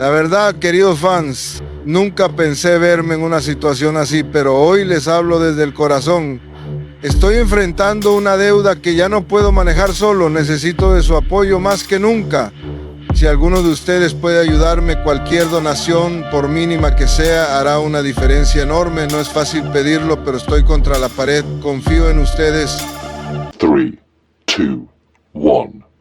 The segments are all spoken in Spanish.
La verdad, queridos fans, nunca pensé verme en una situación así, pero hoy les hablo desde el corazón. Estoy enfrentando una deuda que ya no puedo manejar solo, necesito de su apoyo más que nunca. Si alguno de ustedes puede ayudarme, cualquier donación, por mínima que sea, hará una diferencia enorme. No es fácil pedirlo, pero estoy contra la pared. Confío en ustedes. 3, 2, 1.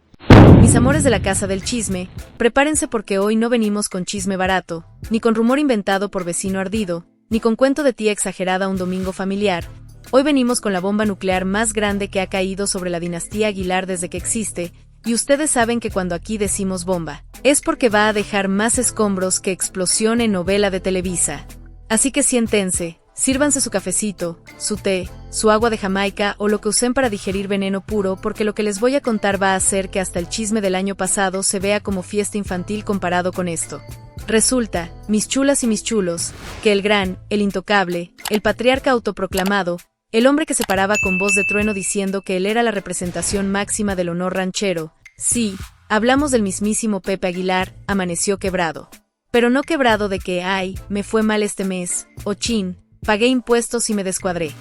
Mis amores de la casa del chisme, prepárense porque hoy no venimos con chisme barato, ni con rumor inventado por vecino ardido, ni con cuento de tía exagerada un domingo familiar. Hoy venimos con la bomba nuclear más grande que ha caído sobre la dinastía Aguilar desde que existe, y ustedes saben que cuando aquí decimos bomba, es porque va a dejar más escombros que explosión en novela de Televisa. Así que siéntense, sírvanse su cafecito, su té, su agua de Jamaica o lo que usen para digerir veneno puro, porque lo que les voy a contar va a hacer que hasta el chisme del año pasado se vea como fiesta infantil comparado con esto. Resulta, mis chulas y mis chulos, que el gran, el intocable, el patriarca autoproclamado, el hombre que se paraba con voz de trueno diciendo que él era la representación máxima del honor ranchero, sí, hablamos del mismísimo Pepe Aguilar, amaneció quebrado. Pero no quebrado de que, ay, me fue mal este mes, o chin, pagué impuestos y me descuadré.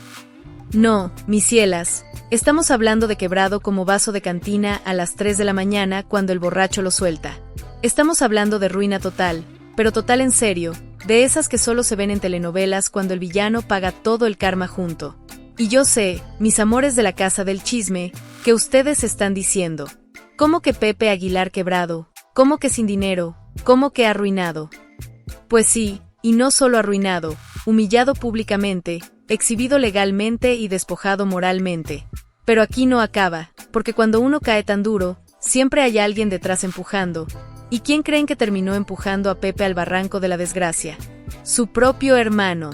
No, mis cielas, estamos hablando de quebrado como vaso de cantina a las 3 de la mañana cuando el borracho lo suelta. Estamos hablando de ruina total, pero total en serio, de esas que solo se ven en telenovelas cuando el villano paga todo el karma junto. Y yo sé, mis amores de la casa del chisme, que ustedes están diciendo, ¿cómo que Pepe Aguilar quebrado? ¿Cómo que sin dinero? ¿Cómo que arruinado? Pues sí, y no solo arruinado, humillado públicamente, exhibido legalmente y despojado moralmente. Pero aquí no acaba, porque cuando uno cae tan duro, siempre hay alguien detrás empujando. ¿Y quién creen que terminó empujando a Pepe al barranco de la desgracia? Su propio hermano.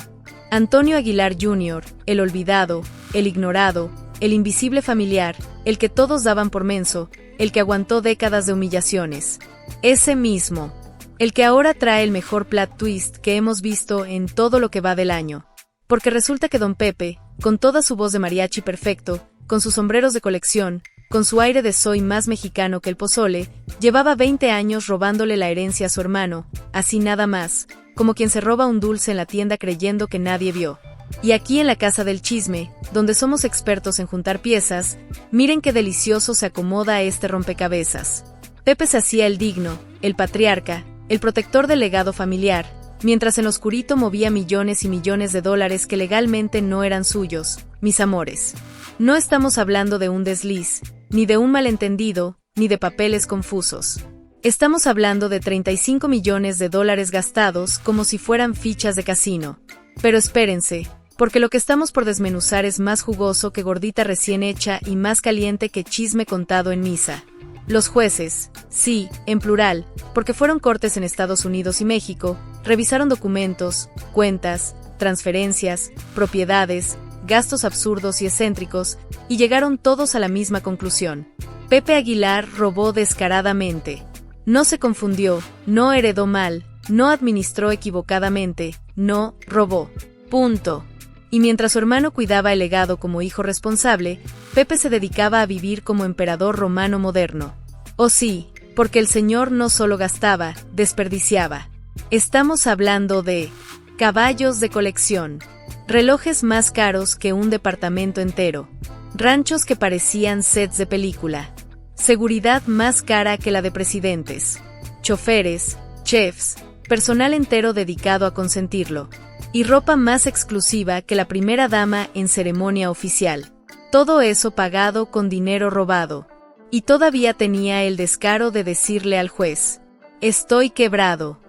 Antonio Aguilar Jr., el olvidado, el ignorado, el invisible familiar, el que todos daban por menso, el que aguantó décadas de humillaciones. Ese mismo. El que ahora trae el mejor plot twist que hemos visto en todo lo que va del año. Porque resulta que don Pepe, con toda su voz de mariachi perfecto, con sus sombreros de colección, con su aire de soy más mexicano que el pozole, llevaba 20 años robándole la herencia a su hermano, así nada más, como quien se roba un dulce en la tienda creyendo que nadie vio. Y aquí en la casa del chisme, donde somos expertos en juntar piezas, miren qué delicioso se acomoda este rompecabezas. Pepe se hacía el digno, el patriarca, el protector del legado familiar, mientras en lo oscurito movía millones y millones de dólares que legalmente no eran suyos, mis amores. No estamos hablando de un desliz, ni de un malentendido, ni de papeles confusos. Estamos hablando de 35 millones de dólares gastados como si fueran fichas de casino. Pero espérense, porque lo que estamos por desmenuzar es más jugoso que gordita recién hecha y más caliente que chisme contado en misa. Los jueces, sí, en plural, porque fueron cortes en Estados Unidos y México, revisaron documentos, cuentas, transferencias, propiedades, gastos absurdos y excéntricos, y llegaron todos a la misma conclusión. Pepe Aguilar robó descaradamente. No se confundió, no heredó mal, no administró equivocadamente, no robó. Punto. Y mientras su hermano cuidaba el legado como hijo responsable, Pepe se dedicaba a vivir como emperador romano moderno. Oh sí, porque el señor no solo gastaba, desperdiciaba. Estamos hablando de caballos de colección, relojes más caros que un departamento entero, ranchos que parecían sets de película, seguridad más cara que la de presidentes, choferes, chefs, personal entero dedicado a consentirlo, y ropa más exclusiva que la primera dama en ceremonia oficial. Todo eso pagado con dinero robado. Y todavía tenía el descaro de decirle al juez: estoy quebrado.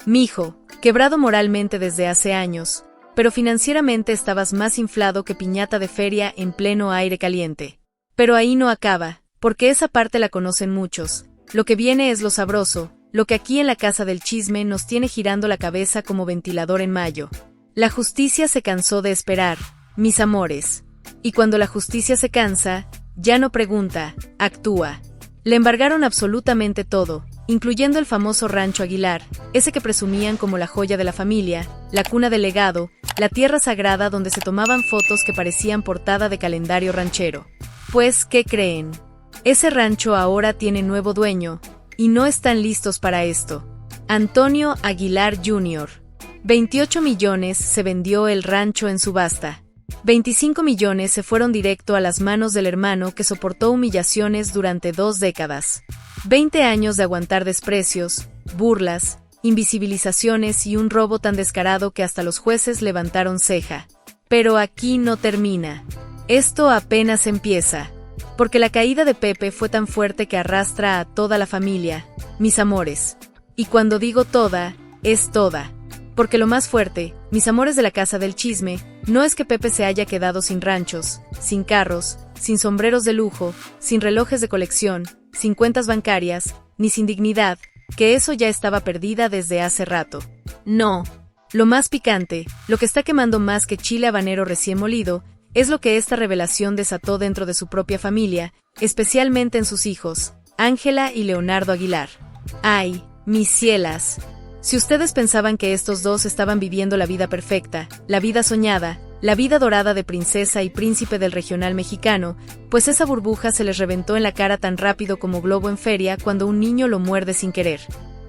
Mijo, quebrado moralmente desde hace años, pero financieramente estabas más inflado que piñata de feria en pleno aire caliente. Pero ahí no acaba, porque esa parte la conocen muchos. Lo que viene es lo sabroso, lo que aquí en la casa del chisme nos tiene girando la cabeza como ventilador en mayo. La justicia se cansó de esperar, mis amores. Y cuando la justicia se cansa, ya no pregunta, actúa. Le embargaron absolutamente todo, incluyendo el famoso Rancho Aguilar, ese que presumían como la joya de la familia, la cuna del legado, la tierra sagrada donde se tomaban fotos que parecían portada de calendario ranchero. Pues, ¿qué creen? Ese rancho ahora tiene nuevo dueño, y no están listos para esto. Antonio Aguilar Jr. 28 millones se vendió el rancho en subasta. 25 millones se fueron directo a las manos del hermano que soportó humillaciones durante 2 décadas. 20 años de aguantar desprecios, burlas, invisibilizaciones y un robo tan descarado que hasta los jueces levantaron ceja. Pero aquí no termina. Esto apenas empieza. Porque la caída de Pepe fue tan fuerte que arrastra a toda la familia, mis amores. Y cuando digo toda, es toda. Porque lo más fuerte, mis amores de la casa del chisme, no es que Pepe se haya quedado sin ranchos, sin carros, sin sombreros de lujo, sin relojes de colección, sin cuentas bancarias, ni sin dignidad, que eso ya estaba perdida desde hace rato. No. Lo más picante, lo que está quemando más que chile habanero recién molido, es lo que esta revelación desató dentro de su propia familia, especialmente en sus hijos, Ángela y Leonardo Aguilar. ¡Ay, mis cielas! Si ustedes pensaban que estos dos estaban viviendo la vida perfecta, la vida soñada, la vida dorada de princesa y príncipe del regional mexicano, pues esa burbuja se les reventó en la cara tan rápido como globo en feria cuando un niño lo muerde sin querer.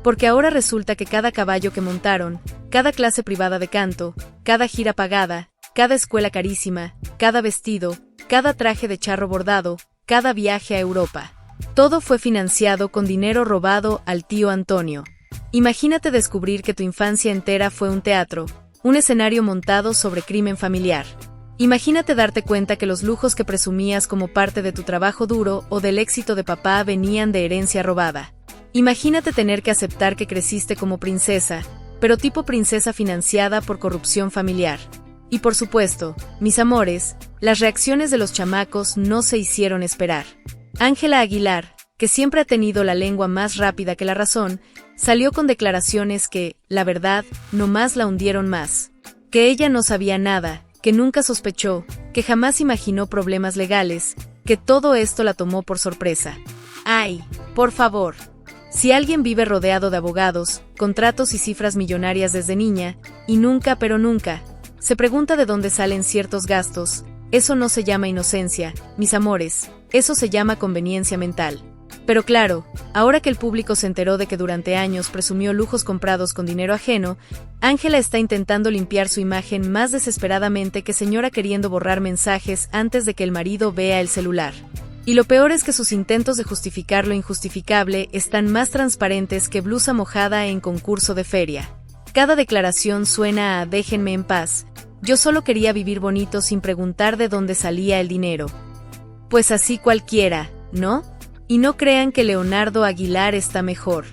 Porque ahora resulta que cada caballo que montaron, cada clase privada de canto, cada gira pagada, cada escuela carísima, cada vestido, cada traje de charro bordado, cada viaje a Europa. Todo fue financiado con dinero robado al tío Antonio. Imagínate descubrir que tu infancia entera fue un teatro, un escenario montado sobre crimen familiar. Imagínate darte cuenta que los lujos que presumías como parte de tu trabajo duro o del éxito de papá venían de herencia robada. Imagínate tener que aceptar que creciste como princesa, pero tipo princesa financiada por corrupción familiar. Y por supuesto, mis amores, las reacciones de los chamacos no se hicieron esperar. Ángela Aguilar, que siempre ha tenido la lengua más rápida que la razón, salió con declaraciones que, la verdad, nomás la hundieron más. Que ella no sabía nada, que nunca sospechó, que jamás imaginó problemas legales, que todo esto la tomó por sorpresa. ¡Ay, por favor! Si alguien vive rodeado de abogados, contratos y cifras millonarias desde niña, y nunca pero nunca, se pregunta de dónde salen ciertos gastos, eso no se llama inocencia, mis amores, eso se llama conveniencia mental. Pero claro, ahora que el público se enteró de que durante años presumió lujos comprados con dinero ajeno, Ángela está intentando limpiar su imagen más desesperadamente que señora queriendo borrar mensajes antes de que el marido vea el celular. Y lo peor es que sus intentos de justificar lo injustificable están más transparentes que blusa mojada en concurso de feria. Cada declaración suena a déjenme en paz, yo solo quería vivir bonito sin preguntar de dónde salía el dinero. Pues así cualquiera, ¿no? Y no crean que Leonardo Aguilar está mejor.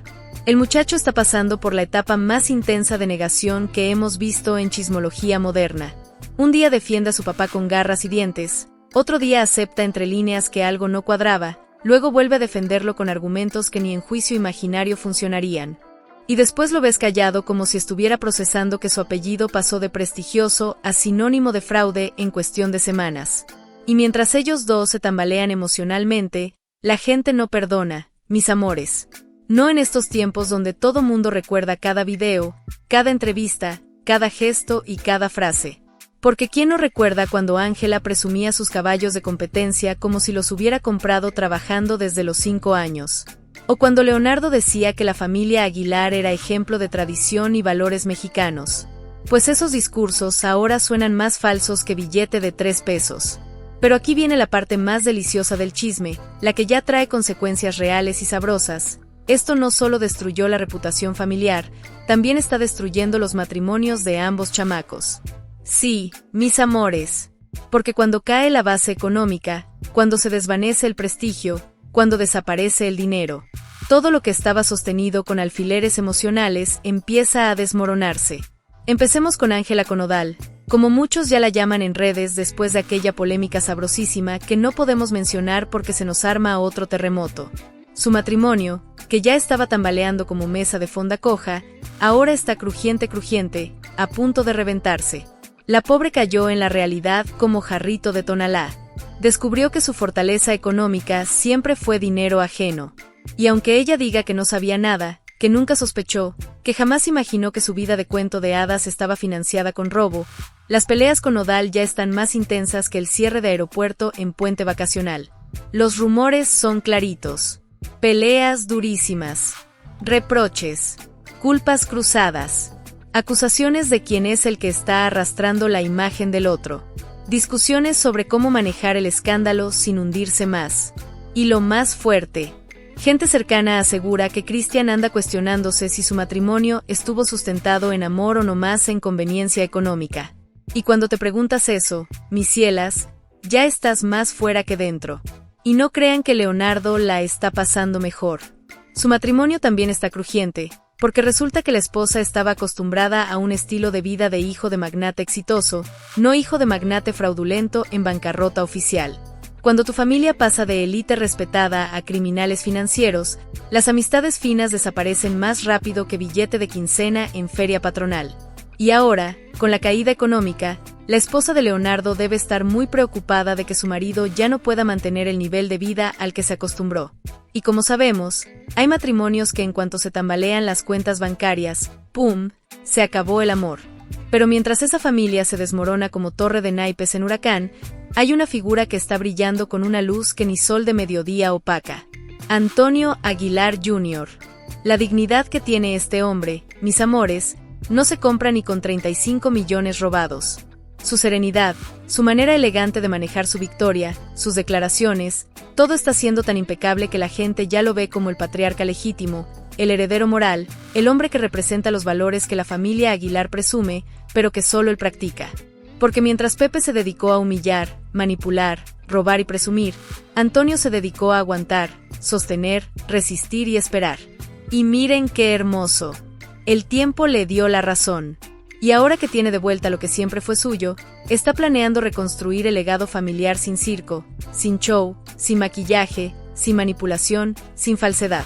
El muchacho está pasando por la etapa más intensa de negación que hemos visto en chismología moderna. Un día defiende a su papá con garras y dientes, otro día acepta entre líneas que algo no cuadraba, luego vuelve a defenderlo con argumentos que ni en juicio imaginario funcionarían. Y después lo ves callado como si estuviera procesando que su apellido pasó de prestigioso a sinónimo de fraude en cuestión de semanas. Y mientras ellos dos se tambalean emocionalmente, la gente no perdona, mis amores. No en estos tiempos donde todo mundo recuerda cada video, cada entrevista, cada gesto y cada frase. Porque ¿quién no recuerda cuando Ángela presumía sus caballos de competencia como si los hubiera comprado trabajando desde los 5 años? O cuando Leonardo decía que la familia Aguilar era ejemplo de tradición y valores mexicanos. Pues esos discursos ahora suenan más falsos que billete de 3 pesos. Pero aquí viene la parte más deliciosa del chisme, la que ya trae consecuencias reales y sabrosas. Esto no solo destruyó la reputación familiar, también está destruyendo los matrimonios de ambos chamacos. Sí, mis amores. Porque cuando cae la base económica, cuando se desvanece el prestigio, cuando desaparece el dinero, todo lo que estaba sostenido con alfileres emocionales empieza a desmoronarse. Empecemos con Ángela Conodal, como muchos ya la llaman en redes después de aquella polémica sabrosísima que no podemos mencionar porque se nos arma otro terremoto. Su matrimonio, que ya estaba tambaleando como mesa de fonda coja, ahora está crujiente, a punto de reventarse. La pobre cayó en la realidad como jarrito de Tonalá. Descubrió que su fortaleza económica siempre fue dinero ajeno. Y aunque ella diga que no sabía nada, que nunca sospechó, que jamás imaginó que su vida de cuento de hadas estaba financiada con robo, las peleas con Nodal ya están más intensas que el cierre de aeropuerto en puente vacacional. Los rumores son claritos. Peleas durísimas. Reproches. Culpas cruzadas. Acusaciones de quién es el que está arrastrando la imagen del otro. Discusiones sobre cómo manejar el escándalo sin hundirse más. Y lo más fuerte. Gente cercana asegura que Christian anda cuestionándose si su matrimonio estuvo sustentado en amor o nomás en conveniencia económica. Y cuando te preguntas eso, mis cielas, ya estás más fuera que dentro. Y no crean que Leonardo la está pasando mejor. Su matrimonio también está crujiente, porque resulta que la esposa estaba acostumbrada a un estilo de vida de hijo de magnate exitoso, no hijo de magnate fraudulento en bancarrota oficial. Cuando tu familia pasa de élite respetada a criminales financieros, las amistades finas desaparecen más rápido que billete de quincena en feria patronal. Y ahora, con la caída económica, la esposa de Leonardo debe estar muy preocupada de que su marido ya no pueda mantener el nivel de vida al que se acostumbró. Y como sabemos, hay matrimonios que en cuanto se tambalean las cuentas bancarias, ¡pum!, se acabó el amor. Pero mientras esa familia se desmorona como torre de naipes en huracán, hay una figura que está brillando con una luz que ni sol de mediodía opaca. Antonio Aguilar Jr. La dignidad que tiene este hombre, mis amores, no se compra ni con 35 millones robados. Su serenidad, su manera elegante de manejar su victoria, sus declaraciones, todo está siendo tan impecable que la gente ya lo ve como el patriarca legítimo, el heredero moral, el hombre que representa los valores que la familia Aguilar presume, pero que solo él practica. Porque mientras Pepe se dedicó a humillar, manipular, robar y presumir, Antonio se dedicó a aguantar, sostener, resistir y esperar. Y miren qué hermoso. El tiempo le dio la razón. Y ahora que tiene de vuelta lo que siempre fue suyo, está planeando reconstruir el legado familiar sin circo, sin show, sin maquillaje, sin manipulación, sin falsedad.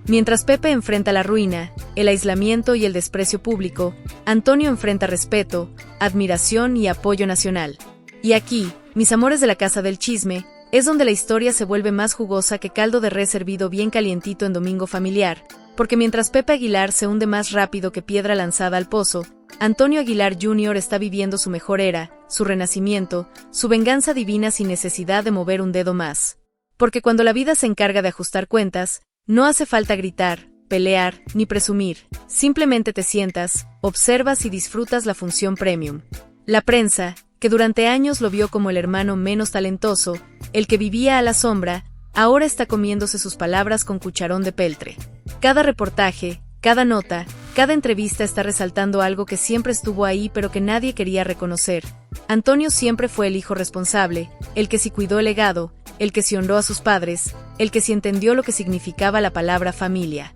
Mientras Pepe enfrenta la ruina, el aislamiento y el desprecio público, Antonio enfrenta respeto, admiración y apoyo nacional. Y aquí, mis amores de la Casa del Chisme, es donde la historia se vuelve más jugosa que caldo de res servido bien calientito en domingo familiar, porque mientras Pepe Aguilar se hunde más rápido que piedra lanzada al pozo, Antonio Aguilar Jr. está viviendo su mejor era, su renacimiento, su venganza divina sin necesidad de mover un dedo más. Porque cuando la vida se encarga de ajustar cuentas, no hace falta gritar, pelear, ni presumir, simplemente te sientas, observas y disfrutas la función premium. La prensa, que durante años lo vio como el hermano menos talentoso, el que vivía a la sombra, ahora está comiéndose sus palabras con cucharón de peltre. Cada reportaje, cada nota, cada entrevista está resaltando algo que siempre estuvo ahí pero que nadie quería reconocer. Antonio siempre fue el hijo responsable, el que sí cuidó el legado, el que sí honró a sus padres, el que sí entendió lo que significaba la palabra familia.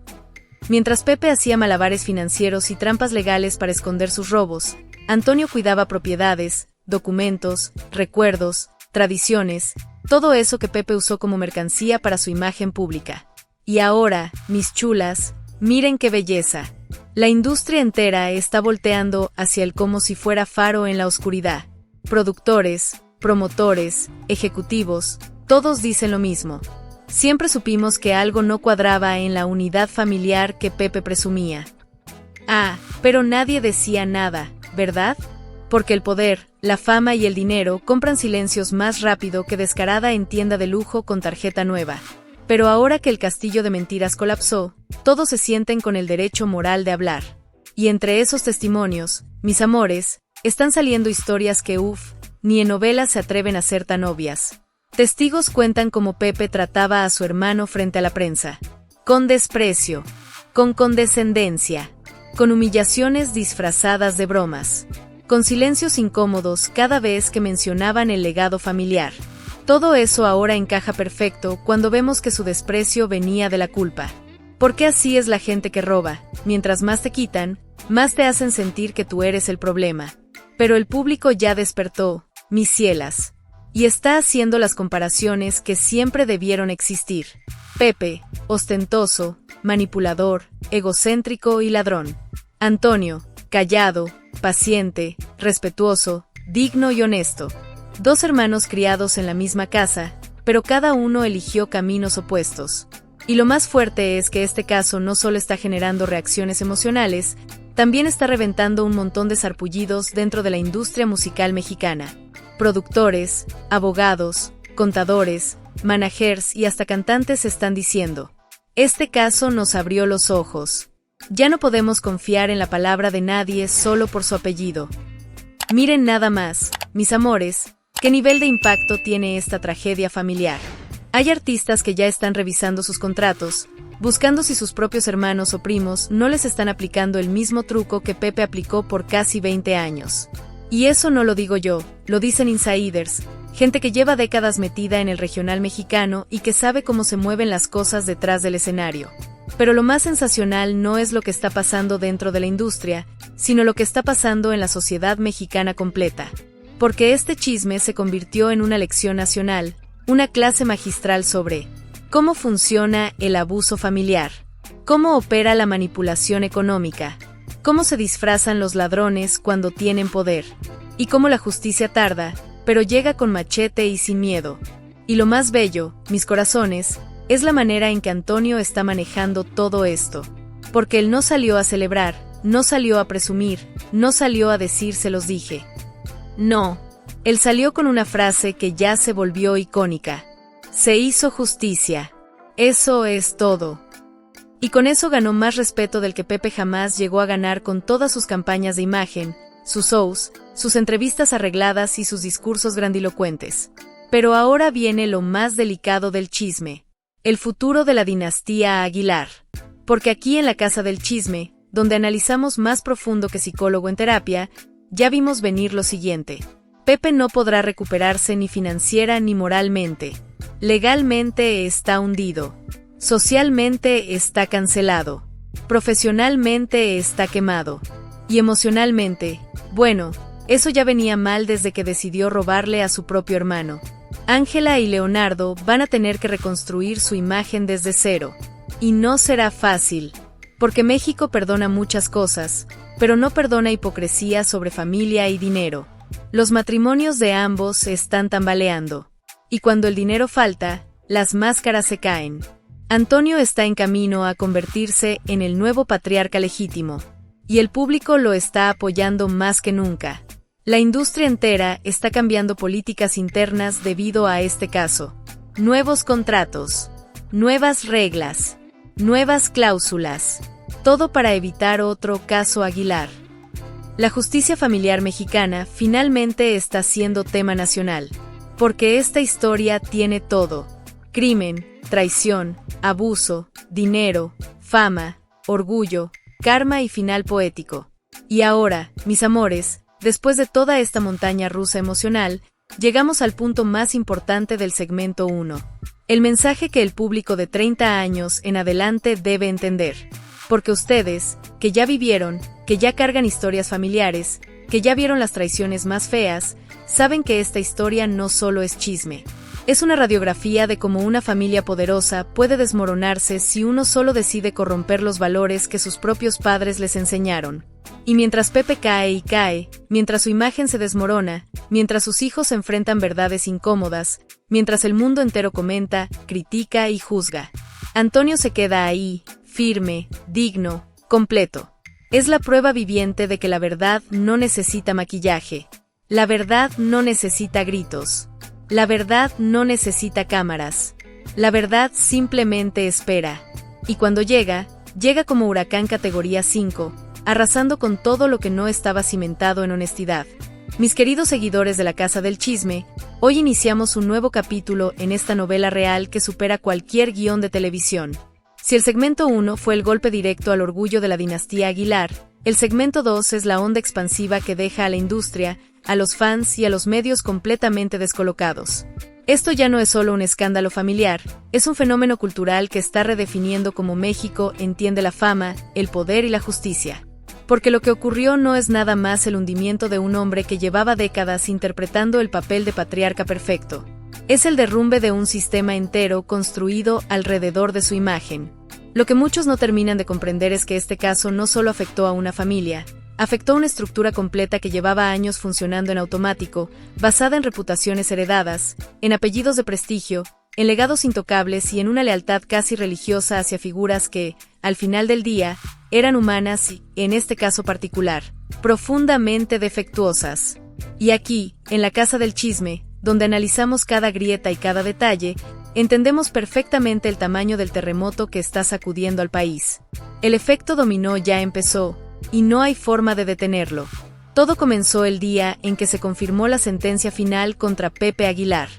Mientras Pepe hacía malabares financieros y trampas legales para esconder sus robos, Antonio cuidaba propiedades, documentos, recuerdos, tradiciones, todo eso que Pepe usó como mercancía para su imagen pública. Y ahora, mis chulas, miren qué belleza. La industria entera está volteando hacia él como si fuera faro en la oscuridad. Productores, promotores, ejecutivos, todos dicen lo mismo. Siempre supimos que algo no cuadraba en la unidad familiar que Pepe presumía. Ah, pero nadie decía nada, ¿verdad? Porque el poder, la fama y el dinero compran silencios más rápido que descarada en tienda de lujo con tarjeta nueva. Pero ahora que el castillo de mentiras colapsó, todos se sienten con el derecho moral de hablar. Y entre esos testimonios, mis amores, están saliendo historias que ni en novelas se atreven a ser tan obvias. Testigos cuentan cómo Pepe trataba a su hermano frente a la prensa. Con desprecio, con condescendencia, con humillaciones disfrazadas de bromas, con silencios incómodos cada vez que mencionaban el legado familiar. Todo eso ahora encaja perfecto cuando vemos que su desprecio venía de la culpa. Porque así es la gente que roba, mientras más te quitan, más te hacen sentir que tú eres el problema. Pero el público ya despertó, mis cielas, y está haciendo las comparaciones que siempre debieron existir. Pepe, ostentoso, manipulador, egocéntrico y ladrón. Antonio, callado, paciente, respetuoso, digno y honesto. Dos hermanos criados en la misma casa, pero cada uno eligió caminos opuestos. Y lo más fuerte es que este caso no solo está generando reacciones emocionales, también está reventando un montón de sarpullidos dentro de la industria musical mexicana. Productores, abogados, contadores, managers y hasta cantantes están diciendo: este caso nos abrió los ojos. Ya no podemos confiar en la palabra de nadie solo por su apellido. Miren nada más, mis amores, qué nivel de impacto tiene esta tragedia familiar. Hay artistas que ya están revisando sus contratos, buscando si sus propios hermanos o primos no les están aplicando el mismo truco que Pepe aplicó por casi 20 años. Y eso no lo digo yo, lo dicen insiders, gente que lleva décadas metida en el regional mexicano y que sabe cómo se mueven las cosas detrás del escenario. Pero lo más sensacional no es lo que está pasando dentro de la industria, sino lo que está pasando en la sociedad mexicana completa. Porque este chisme se convirtió en una lección nacional, una clase magistral sobre cómo funciona el abuso familiar, cómo opera la manipulación económica, cómo se disfrazan los ladrones cuando tienen poder, y cómo la justicia tarda, pero llega con machete y sin miedo. Y lo más bello, mis corazones, es la manera en que Antonio está manejando todo esto. Porque él no salió a celebrar, no salió a presumir, no salió a decir se los dije. No, él salió con una frase que ya se volvió icónica. Se hizo justicia. Eso es todo. Y con eso ganó más respeto del que Pepe jamás llegó a ganar con todas sus campañas de imagen, sus shows, sus entrevistas arregladas y sus discursos grandilocuentes. Pero ahora viene lo más delicado del chisme. El futuro de la dinastía Aguilar. Porque aquí en la Casa del Chisme, donde analizamos más profundo que psicólogo en terapia, ya vimos venir lo siguiente. Pepe no podrá recuperarse ni financiera ni moralmente. Legalmente está hundido. Socialmente está cancelado. Profesionalmente está quemado. Y emocionalmente, bueno, eso ya venía mal desde que decidió robarle a su propio hermano. Ángela y Leonardo van a tener que reconstruir su imagen desde cero. Y no será fácil, porque México perdona muchas cosas, pero no perdona hipocresía sobre familia y dinero. Los matrimonios de ambos están tambaleando. Y cuando el dinero falta, las máscaras se caen. Antonio está en camino a convertirse en el nuevo patriarca legítimo. Y el público lo está apoyando más que nunca. La industria entera está cambiando políticas internas debido a este caso. Nuevos contratos, nuevas reglas, nuevas cláusulas. Todo para evitar otro caso Aguilar. La justicia familiar mexicana finalmente está siendo tema nacional. Porque esta historia tiene todo. Crimen, traición, abuso, dinero, fama, orgullo, karma y final poético. Y ahora, mis amores, después de toda esta montaña rusa emocional, llegamos al punto más importante del segmento 1. El mensaje que el público de 30 años en adelante debe entender. Porque ustedes, que ya vivieron, que ya cargan historias familiares, que ya vieron las traiciones más feas, saben que esta historia no solo es chisme. Es una radiografía de cómo una familia poderosa puede desmoronarse si uno solo decide corromper los valores que sus propios padres les enseñaron. Y mientras Pepe cae y cae, mientras su imagen se desmorona, mientras sus hijos enfrentan verdades incómodas, mientras el mundo entero comenta, critica y juzga, Antonio se queda ahí, firme, digno, completo. Es la prueba viviente de que la verdad no necesita maquillaje. La verdad no necesita gritos. La verdad no necesita cámaras. La verdad simplemente espera. Y cuando llega, llega como huracán categoría 5, arrasando con todo lo que no estaba cimentado en honestidad. Mis queridos seguidores de la Casa del Chisme, hoy iniciamos un nuevo capítulo en esta novela real que supera cualquier guión de televisión. Si el segmento 1 fue el golpe directo al orgullo de la dinastía Aguilar, el segmento 2 es la onda expansiva que deja a la industria, a los fans y a los medios completamente descolocados. Esto ya no es solo un escándalo familiar, es un fenómeno cultural que está redefiniendo cómo México entiende la fama, el poder y la justicia. Porque lo que ocurrió no es nada más el hundimiento de un hombre que llevaba décadas interpretando el papel de patriarca perfecto. Es el derrumbe de un sistema entero construido alrededor de su imagen. Lo que muchos no terminan de comprender es que este caso no solo afectó a una familia, afectó una estructura completa que llevaba años funcionando en automático, basada en reputaciones heredadas, en apellidos de prestigio, en legados intocables y en una lealtad casi religiosa hacia figuras que, al final del día, eran humanas y, en este caso particular, profundamente defectuosas. Y aquí, en la Casa del Chisme, donde analizamos cada grieta y cada detalle, entendemos perfectamente el tamaño del terremoto que está sacudiendo al país. El efecto dominó ya empezó, y no hay forma de detenerlo. Todo comenzó el día en que se confirmó la sentencia final contra Pepe Aguilar.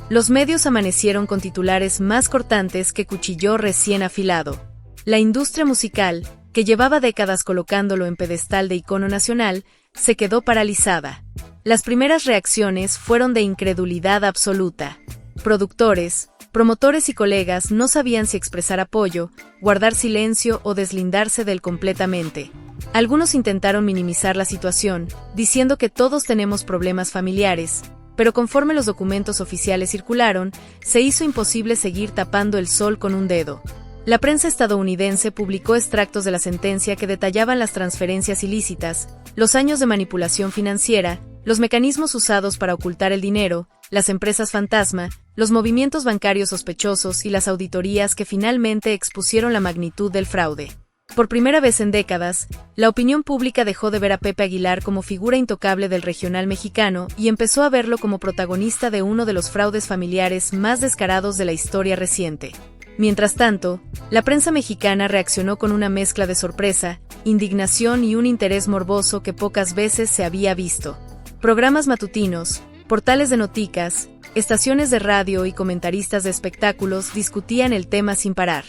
Los medios amanecieron con titulares más cortantes que cuchillo recién afilado. La industria musical, que llevaba décadas colocándolo en pedestal de icono nacional, se quedó paralizada. Las primeras reacciones fueron de incredulidad absoluta. Productores, promotores y colegas no sabían si expresar apoyo, guardar silencio o deslindarse de él completamente. Algunos intentaron minimizar la situación, diciendo que todos tenemos problemas familiares, pero conforme los documentos oficiales circularon, se hizo imposible seguir tapando el sol con un dedo. La prensa estadounidense publicó extractos de la sentencia que detallaban las transferencias ilícitas, los años de manipulación financiera, los mecanismos usados para ocultar el dinero, las empresas fantasma, los movimientos bancarios sospechosos y las auditorías que finalmente expusieron la magnitud del fraude. Por primera vez en décadas, la opinión pública dejó de ver a Pepe Aguilar como figura intocable del regional mexicano y empezó a verlo como protagonista de uno de los fraudes familiares más descarados de la historia reciente. Mientras tanto, la prensa mexicana reaccionó con una mezcla de sorpresa, indignación y un interés morboso que pocas veces se había visto. Programas matutinos, portales de noticas, estaciones de radio y comentaristas de espectáculos discutían el tema sin parar.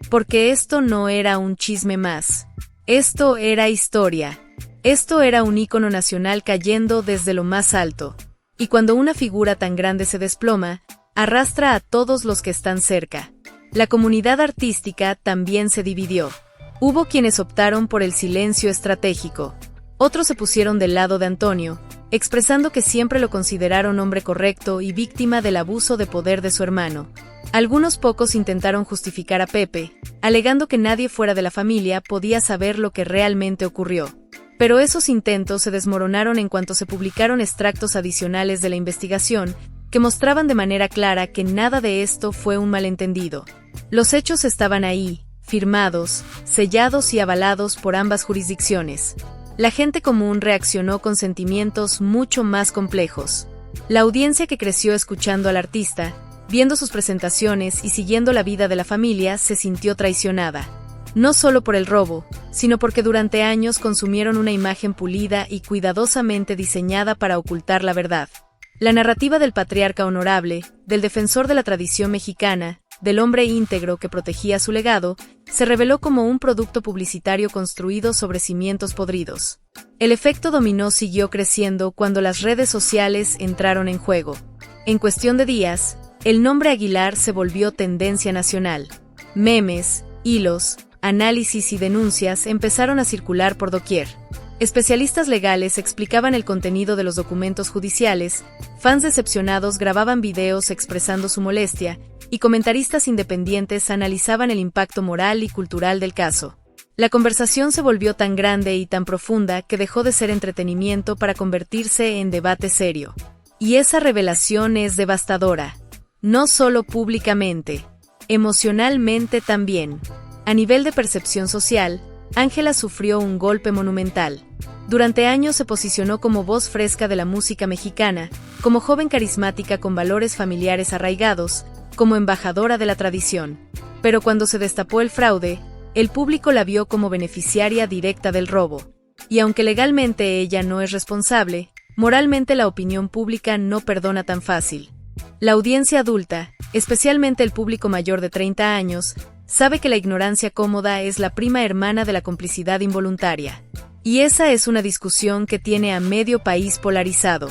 Porque esto no era un chisme más. Esto era historia. Esto era un ícono nacional cayendo desde lo más alto. Y cuando una figura tan grande se desploma, arrastra a todos los que están cerca. La comunidad artística también se dividió. Hubo quienes optaron por el silencio estratégico. Otros se pusieron del lado de Antonio, expresando que siempre lo consideraron hombre correcto y víctima del abuso de poder de su hermano. Algunos pocos intentaron justificar a Pepe, alegando que nadie fuera de la familia podía saber lo que realmente ocurrió. Pero esos intentos se desmoronaron en cuanto se publicaron extractos adicionales de la investigación que mostraban de manera clara que nada de esto fue un malentendido. Los hechos estaban ahí, firmados, sellados y avalados por ambas jurisdicciones. La gente común reaccionó con sentimientos mucho más complejos. La audiencia que creció escuchando al artista, viendo sus presentaciones y siguiendo la vida de la familia, se sintió traicionada. No solo por el robo, sino porque durante años consumieron una imagen pulida y cuidadosamente diseñada para ocultar la verdad. La narrativa del patriarca honorable, del defensor de la tradición mexicana, del hombre íntegro que protegía su legado, se reveló como un producto publicitario construido sobre cimientos podridos. El efecto dominó siguió creciendo cuando las redes sociales entraron en juego. En cuestión de días, el nombre Aguilar se volvió tendencia nacional. Memes, hilos, análisis y denuncias empezaron a circular por doquier. Especialistas legales explicaban el contenido de los documentos judiciales, fans decepcionados grababan videos expresando su molestia, y comentaristas independientes analizaban el impacto moral y cultural del caso. La conversación se volvió tan grande y tan profunda que dejó de ser entretenimiento para convertirse en debate serio. Y esa revelación es devastadora. No solo públicamente, emocionalmente también. A nivel de percepción social, Ángela sufrió un golpe monumental. Durante años se posicionó como voz fresca de la música mexicana, como joven carismática con valores familiares arraigados, como embajadora de la tradición. Pero cuando se destapó el fraude, el público la vio como beneficiaria directa del robo. Y aunque legalmente ella no es responsable, moralmente la opinión pública no perdona tan fácil. La audiencia adulta, especialmente el público mayor de 30 años, sabe que la ignorancia cómoda es la prima hermana de la complicidad involuntaria. Y esa es una discusión que tiene a medio país polarizado.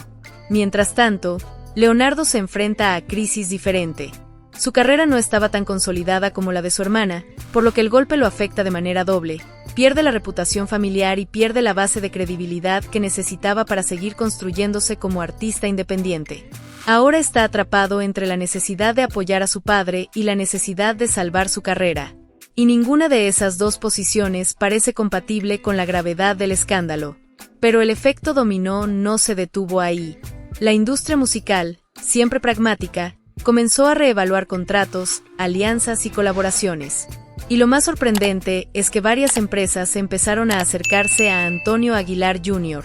Mientras tanto, Leonardo se enfrenta a crisis diferente. Su carrera no estaba tan consolidada como la de su hermana, por lo que el golpe lo afecta de manera doble. Pierde la reputación familiar y pierde la base de credibilidad que necesitaba para seguir construyéndose como artista independiente. Ahora está atrapado entre la necesidad de apoyar a su padre y la necesidad de salvar su carrera. Y ninguna de esas dos posiciones parece compatible con la gravedad del escándalo. Pero el efecto dominó no se detuvo ahí. La industria musical, siempre pragmática, comenzó a reevaluar contratos, alianzas y colaboraciones. Y lo más sorprendente es que varias empresas empezaron a acercarse a Antonio Aguilar Jr.,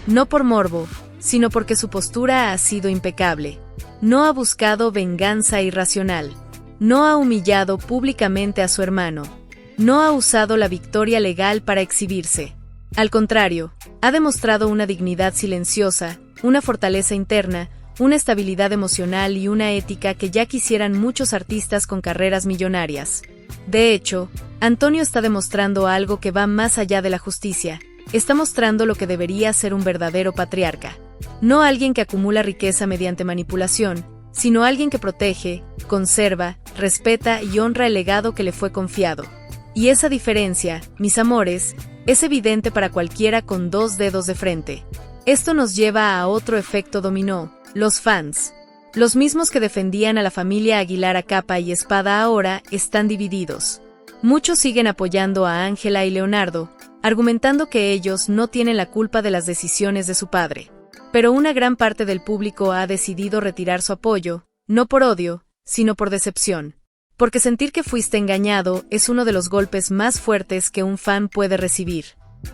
no por morbo, sino porque su postura ha sido impecable. No ha buscado venganza irracional. No ha humillado públicamente a su hermano. No ha usado la victoria legal para exhibirse. Al contrario, ha demostrado una dignidad silenciosa, una fortaleza interna, una estabilidad emocional y una ética que ya quisieran muchos artistas con carreras millonarias. De hecho, Antonio está demostrando algo que va más allá de la justicia. Está mostrando lo que debería ser un verdadero patriarca. No alguien que acumula riqueza mediante manipulación, sino alguien que protege, conserva, respeta y honra el legado que le fue confiado. Y esa diferencia, mis amores, es evidente para cualquiera con 2 dedos de frente. Esto nos lleva a otro efecto dominó, los fans. Los mismos que defendían a la familia Aguilar a capa y espada ahora están divididos. Muchos siguen apoyando a Ángela y Leonardo, argumentando que ellos no tienen la culpa de las decisiones de su padre. Pero una gran parte del público ha decidido retirar su apoyo, no por odio, sino por decepción. Porque sentir que fuiste engañado es uno de los golpes más fuertes que un fan puede recibir.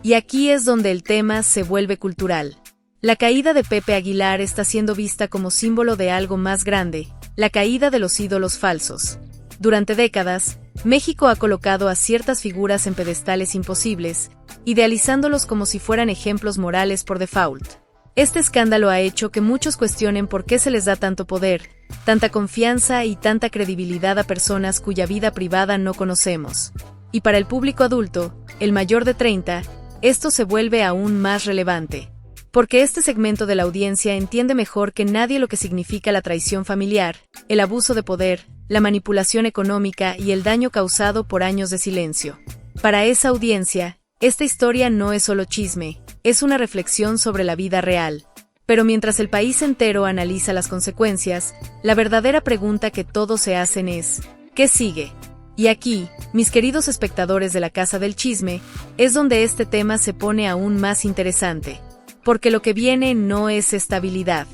Y aquí es donde el tema se vuelve cultural. La caída de Pepe Aguilar está siendo vista como símbolo de algo más grande, la caída de los ídolos falsos. Durante décadas, México ha colocado a ciertas figuras en pedestales imposibles, idealizándolos como si fueran ejemplos morales por default. Este escándalo ha hecho que muchos cuestionen por qué se les da tanto poder, tanta confianza y tanta credibilidad a personas cuya vida privada no conocemos. Y para el público adulto, el mayor de 30, esto se vuelve aún más relevante. Porque este segmento de la audiencia entiende mejor que nadie lo que significa la traición familiar, el abuso de poder, la manipulación económica y el daño causado por años de silencio. Para esa audiencia, esta historia no es solo chisme, es una reflexión sobre la vida real. Pero mientras el país entero analiza las consecuencias, la verdadera pregunta que todos se hacen es, ¿qué sigue? Y aquí, mis queridos espectadores de la Casa del Chisme, es donde este tema se pone aún más interesante. Porque lo que viene no es estabilidad.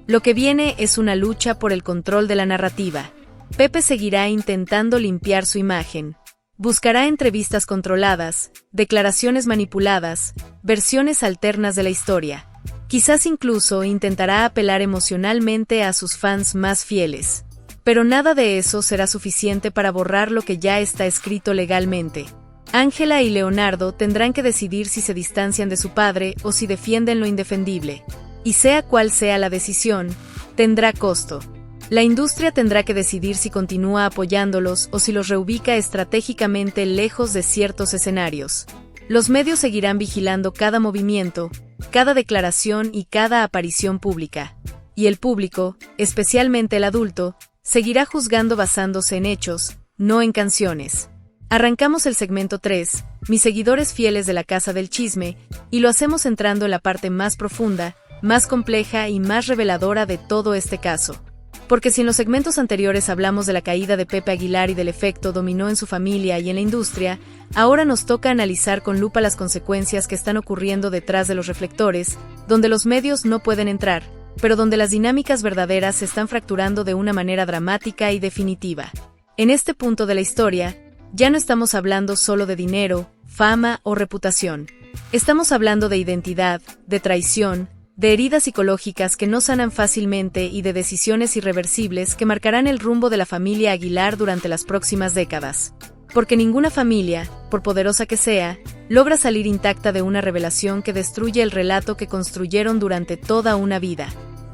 Lo que viene es una lucha por el control de la narrativa. Pepe seguirá intentando limpiar su imagen. Buscará entrevistas controladas, declaraciones manipuladas, versiones alternas de la historia. Quizás incluso intentará apelar emocionalmente a sus fans más fieles. Pero nada de eso será suficiente para borrar lo que ya está escrito legalmente. Ángela y Leonardo tendrán que decidir si se distancian de su padre o si defienden lo indefendible. Y sea cual sea la decisión, tendrá costo. La industria tendrá que decidir si continúa apoyándolos o si los reubica estratégicamente lejos de ciertos escenarios. Los medios seguirán vigilando cada movimiento, cada declaración y cada aparición pública. Y el público, especialmente el adulto, seguirá juzgando basándose en hechos, no en canciones. Arrancamos el segmento 3, mis seguidores fieles de la Casa del Chisme, y lo hacemos entrando en la parte más profunda, más compleja y más reveladora de todo este caso. Porque si en los segmentos anteriores hablamos de la caída de Pepe Aguilar y del efecto dominó en su familia y en la industria, ahora nos toca analizar con lupa las consecuencias que están ocurriendo detrás de los reflectores, donde los medios no pueden entrar, pero donde las dinámicas verdaderas se están fracturando de una manera dramática y definitiva. En este punto de la historia, ya no estamos hablando solo de dinero, fama o reputación. Estamos hablando de identidad, de traición, de heridas psicológicas que no sanan fácilmente y de decisiones irreversibles que marcarán el rumbo de la familia Aguilar durante las próximas décadas. Porque ninguna familia, por poderosa que sea, logra salir intacta de una revelación que destruye el relato que construyeron durante toda una vida.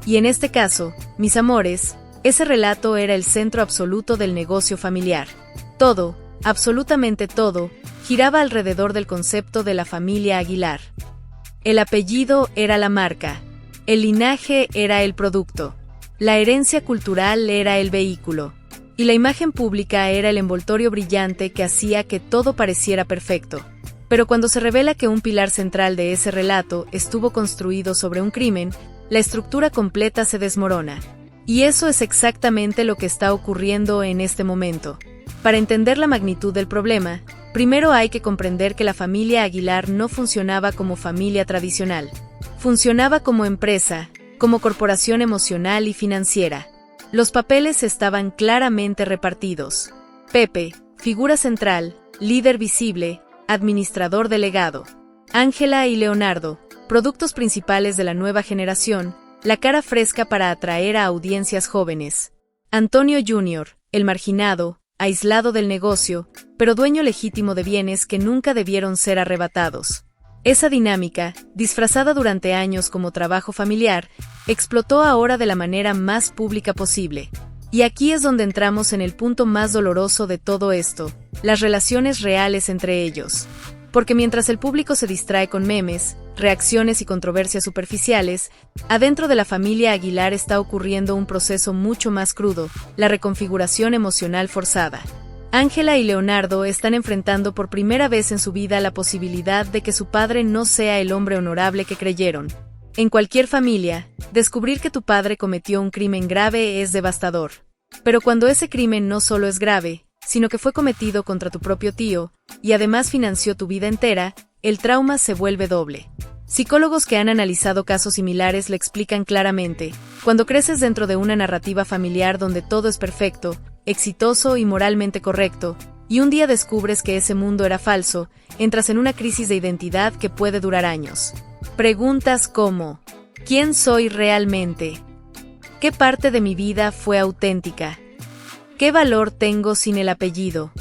Y en este caso, mis amores, ese relato era el centro absoluto del negocio familiar. Todo, absolutamente todo, giraba alrededor del concepto de la familia Aguilar. El apellido era la marca, el linaje era el producto, la herencia cultural era el vehículo, y la imagen pública era el envoltorio brillante que hacía que todo pareciera perfecto. Pero cuando se revela que un pilar central de ese relato estuvo construido sobre un crimen, la estructura completa se desmorona. Y eso es exactamente lo que está ocurriendo en este momento. Para entender la magnitud del problema, primero hay que comprender que la familia Aguilar no funcionaba como familia tradicional. Funcionaba como empresa, como corporación emocional y financiera. Los papeles estaban claramente repartidos. Pepe, figura central, líder visible, administrador delegado. Ángela y Leonardo, productos principales de la nueva generación, la cara fresca para atraer a audiencias jóvenes. Antonio Jr., el marginado, aislado del negocio, pero dueño legítimo de bienes que nunca debieron ser arrebatados. Esa dinámica, disfrazada durante años como trabajo familiar, explotó ahora de la manera más pública posible. Y aquí es donde entramos en el punto más doloroso de todo esto, las relaciones reales entre ellos. Porque mientras el público se distrae con memes, reacciones y controversias superficiales, adentro de la familia Aguilar está ocurriendo un proceso mucho más crudo, la reconfiguración emocional forzada. Ángela y Leonardo están enfrentando por primera vez en su vida la posibilidad de que su padre no sea el hombre honorable que creyeron. En cualquier familia, descubrir que tu padre cometió un crimen grave es devastador. Pero cuando ese crimen no solo es grave, sino que fue cometido contra tu propio tío, y además financió tu vida entera, el trauma se vuelve doble. Psicólogos que han analizado casos similares lo explican claramente. Cuando creces dentro de una narrativa familiar donde todo es perfecto, exitoso y moralmente correcto, y un día descubres que ese mundo era falso, entras en una crisis de identidad que puede durar años. Preguntas como: ¿quién soy realmente? ¿Qué parte de mi vida fue auténtica? ¿Qué valor tengo sin el apellido?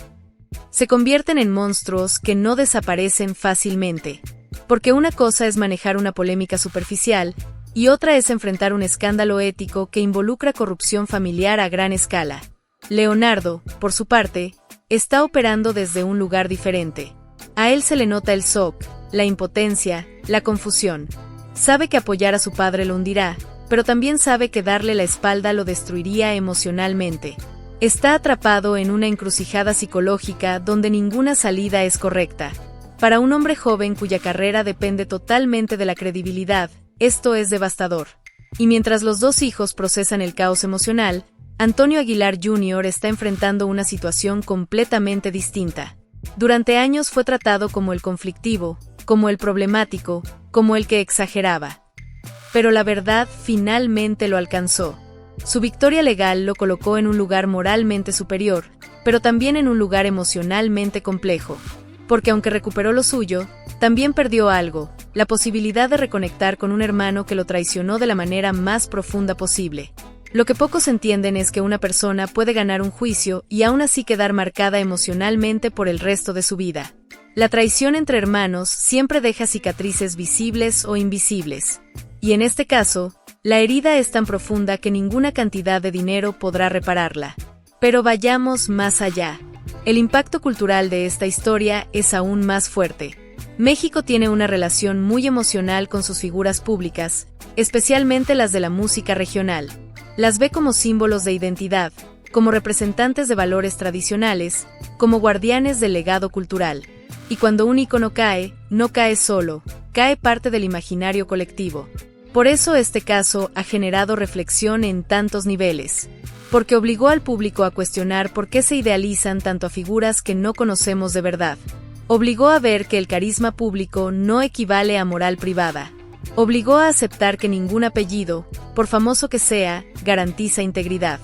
Se convierten en monstruos que no desaparecen fácilmente. Porque una cosa es manejar una polémica superficial, y otra es enfrentar un escándalo ético que involucra corrupción familiar a gran escala. Leonardo, por su parte, está operando desde un lugar diferente. A él se le nota el shock, la impotencia, la confusión. Sabe que apoyar a su padre lo hundirá, pero también sabe que darle la espalda lo destruiría emocionalmente. Está atrapado en una encrucijada psicológica donde ninguna salida es correcta. Para un hombre joven cuya carrera depende totalmente de la credibilidad, esto es devastador. Y mientras los dos hijos procesan el caos emocional, Antonio Aguilar Jr. está enfrentando una situación completamente distinta. Durante años fue tratado como el conflictivo, como el problemático, como el que exageraba. Pero la verdad finalmente lo alcanzó. Su victoria legal lo colocó en un lugar moralmente superior, pero también en un lugar emocionalmente complejo. Porque aunque recuperó lo suyo, también perdió algo, la posibilidad de reconectar con un hermano que lo traicionó de la manera más profunda posible. Lo que pocos entienden es que una persona puede ganar un juicio y aún así quedar marcada emocionalmente por el resto de su vida. La traición entre hermanos siempre deja cicatrices visibles o invisibles. Y en este caso, la herida es tan profunda que ninguna cantidad de dinero podrá repararla. Pero vayamos más allá. El impacto cultural de esta historia es aún más fuerte. México tiene una relación muy emocional con sus figuras públicas, especialmente las de la música regional. Las ve como símbolos de identidad, como representantes de valores tradicionales, como guardianes del legado cultural. Y cuando un ícono cae, no cae solo, cae parte del imaginario colectivo. Por eso este caso ha generado reflexión en tantos niveles. Porque obligó al público a cuestionar por qué se idealizan tanto a figuras que no conocemos de verdad. Obligó a ver que el carisma público no equivale a moral privada. Obligó a aceptar que ningún apellido, por famoso que sea, garantiza integridad.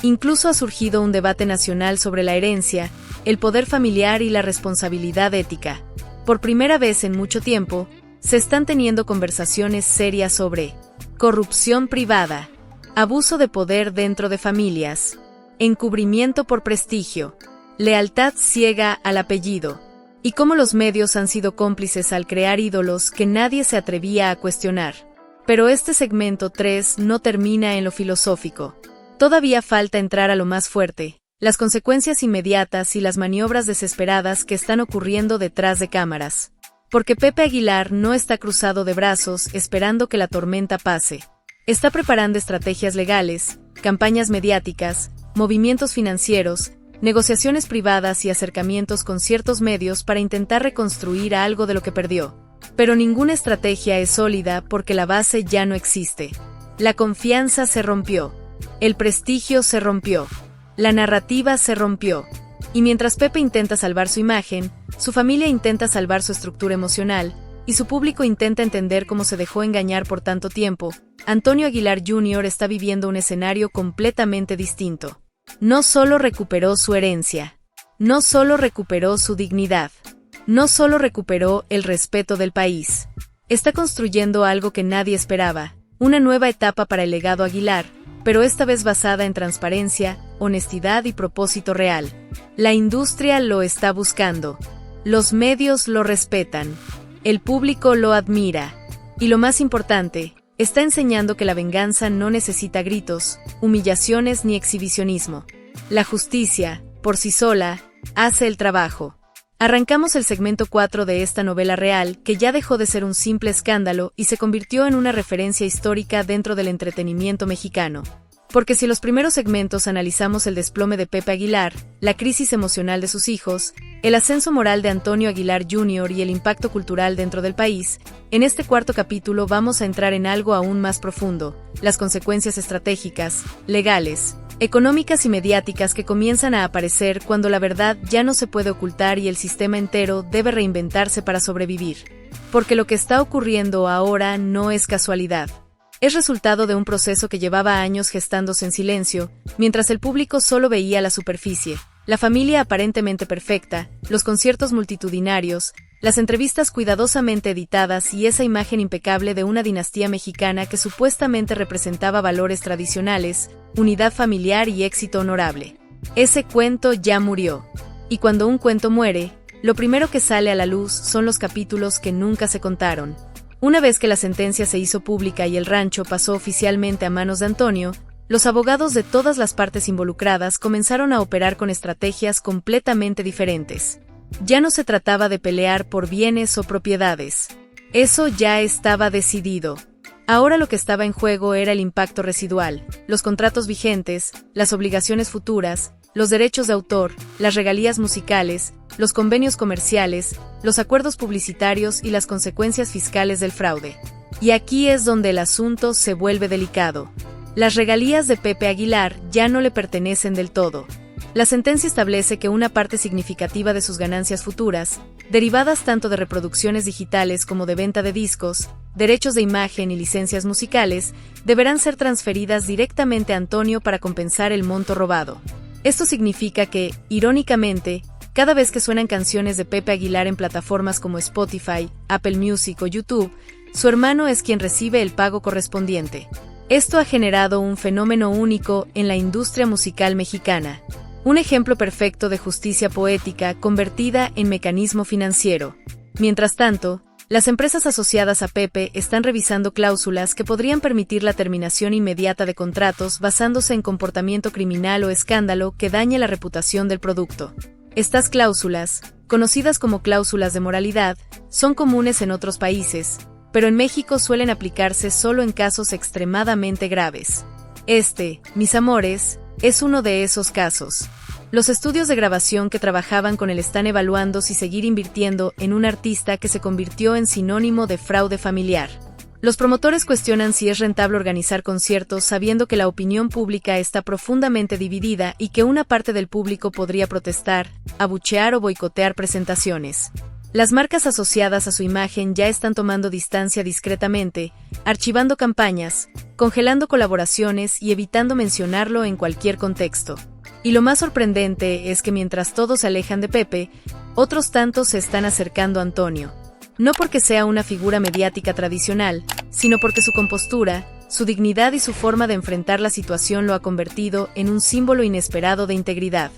Incluso ha surgido un debate nacional sobre la herencia, el poder familiar y la responsabilidad ética. Por primera vez en mucho tiempo, se están teniendo conversaciones serias sobre corrupción privada, abuso de poder dentro de familias, encubrimiento por prestigio, lealtad ciega al apellido, y cómo los medios han sido cómplices al crear ídolos que nadie se atrevía a cuestionar. Pero este segmento 3 no termina en lo filosófico. Todavía falta entrar a lo más fuerte, las consecuencias inmediatas y las maniobras desesperadas que están ocurriendo detrás de cámaras. Porque Pepe Aguilar no está cruzado de brazos esperando que la tormenta pase. Está preparando estrategias legales, campañas mediáticas, movimientos financieros, negociaciones privadas y acercamientos con ciertos medios para intentar reconstruir algo de lo que perdió. Pero ninguna estrategia es sólida porque la base ya no existe. La confianza se rompió. El prestigio se rompió. La narrativa se rompió. Y mientras Pepe intenta salvar su imagen, su familia intenta salvar su estructura emocional, y su público intenta entender cómo se dejó engañar por tanto tiempo, Antonio Aguilar Jr. está viviendo un escenario completamente distinto. No solo recuperó su herencia, no solo recuperó su dignidad, no solo recuperó el respeto del país. Está construyendo algo que nadie esperaba, una nueva etapa para el legado Aguilar, pero esta vez basada en transparencia, honestidad y propósito real. La industria lo está buscando. Los medios lo respetan. El público lo admira. Y lo más importante, está enseñando que la venganza no necesita gritos, humillaciones ni exhibicionismo. La justicia, por sí sola, hace el trabajo. Arrancamos el segmento 4 de esta novela real, que ya dejó de ser un simple escándalo y se convirtió en una referencia histórica dentro del entretenimiento mexicano. Porque si los primeros segmentos analizamos el desplome de Pepe Aguilar, la crisis emocional de sus hijos, el ascenso moral de Antonio Aguilar Jr. y el impacto cultural dentro del país, en este cuarto capítulo vamos a entrar en algo aún más profundo, las consecuencias estratégicas, legales, económicas y mediáticas que comienzan a aparecer cuando la verdad ya no se puede ocultar y el sistema entero debe reinventarse para sobrevivir. Porque lo que está ocurriendo ahora no es casualidad. Es resultado de un proceso que llevaba años gestándose en silencio, mientras el público solo veía la superficie, la familia aparentemente perfecta, los conciertos multitudinarios, las entrevistas cuidadosamente editadas y esa imagen impecable de una dinastía mexicana que supuestamente representaba valores tradicionales, unidad familiar y éxito honorable. Ese cuento ya murió. Y cuando un cuento muere, lo primero que sale a la luz son los capítulos que nunca se contaron. Una vez que la sentencia se hizo pública y el rancho pasó oficialmente a manos de Antonio, los abogados de todas las partes involucradas comenzaron a operar con estrategias completamente diferentes. Ya no se trataba de pelear por bienes o propiedades. Eso ya estaba decidido. Ahora lo que estaba en juego era el impacto residual, los contratos vigentes, las obligaciones futuras, los derechos de autor, las regalías musicales, los convenios comerciales, los acuerdos publicitarios y las consecuencias fiscales del fraude. Y aquí es donde el asunto se vuelve delicado. Las regalías de Pepe Aguilar ya no le pertenecen del todo. La sentencia establece que una parte significativa de sus ganancias futuras, derivadas tanto de reproducciones digitales como de venta de discos, derechos de imagen y licencias musicales, deberán ser transferidas directamente a Antonio para compensar el monto robado. Esto significa que, irónicamente, cada vez que suenan canciones de Pepe Aguilar en plataformas como Spotify, Apple Music o YouTube, su hermano es quien recibe el pago correspondiente. Esto ha generado un fenómeno único en la industria musical mexicana. Un ejemplo perfecto de justicia poética convertida en mecanismo financiero. Mientras tanto, las empresas asociadas a Pepe están revisando cláusulas que podrían permitir la terminación inmediata de contratos basándose en comportamiento criminal o escándalo que dañe la reputación del producto. Estas cláusulas, conocidas como cláusulas de moralidad, son comunes en otros países, pero en México suelen aplicarse solo en casos extremadamente graves. Mis amores, es uno de esos casos. Los estudios de grabación que trabajaban con él están evaluando si seguir invirtiendo en un artista que se convirtió en sinónimo de fraude familiar. Los promotores cuestionan si es rentable organizar conciertos sabiendo que la opinión pública está profundamente dividida y que una parte del público podría protestar, abuchear o boicotear presentaciones. Las marcas asociadas a su imagen ya están tomando distancia discretamente, archivando campañas, congelando colaboraciones y evitando mencionarlo en cualquier contexto. Y lo más sorprendente es que mientras todos se alejan de Pepe, otros tantos se están acercando a Antonio. No porque sea una figura mediática tradicional, sino porque su compostura, su dignidad y su forma de enfrentar la situación lo ha convertido en un símbolo inesperado de integridad.